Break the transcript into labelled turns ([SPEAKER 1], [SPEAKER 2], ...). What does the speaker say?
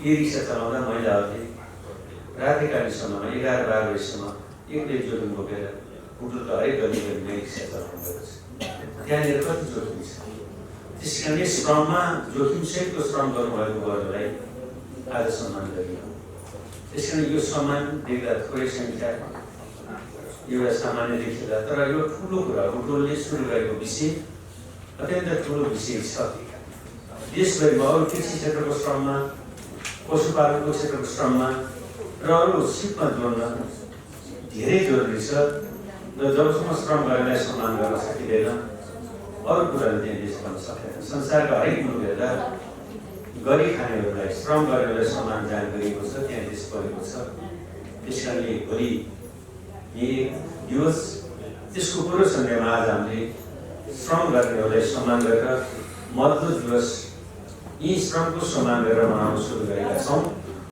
[SPEAKER 1] ई रिक्सा चलाउँदा महिलाहरूले रातिकालीन समयमा 11-12 बजीसम्म एक्लै जोखिम बोकेर बुटुलका हरेक गली गलीमा रिक्सा चलाउनु भएको छ। त्यहाँनिर कति जोखिम छ। त्यस कारण यस श्रममा जोखिमसहितको श्रम गर्नुभएको वर्गलाई आज सम्मान गरियो। त्यस कारण यो सम्मान देख्दा थोरै सङ्ख्या एउटा सामान्य देखिँदा, तर यो ठुलो कुरा बुटुलले सुरु गरेको विषय अत्यन्त ठुलो विषय छ। देशभरिमा अरू कृषि क्षेत्रको श्रममा, पशुपालनको क्षेत्रको श्रममा र अरू सिपमा जोड्न धेरै जरुरी छ र जबसम्म श्रम गर्नेलाई सम्मान गर्न सकिँदैन अरू कुराले त्यहाँ देश गर्न सक्दैन। संसारका हरेक मुलुक हेर्दा गरी खानेहरूलाई, श्रम गर्नेहरूलाई सम्मान जहाँ गरिएको छ त्यहाँ देश बढेको छ। त्यस कारणले भोलि यी दिवस त्यसको पूर्व सन्ध्यामा आज हामीले श्रम गर्नेहरूलाई सम्मान गरेर मजदुर दिवस यी श्रमको सम्मान गरेर मनाउन सुरु गरेका छौँ।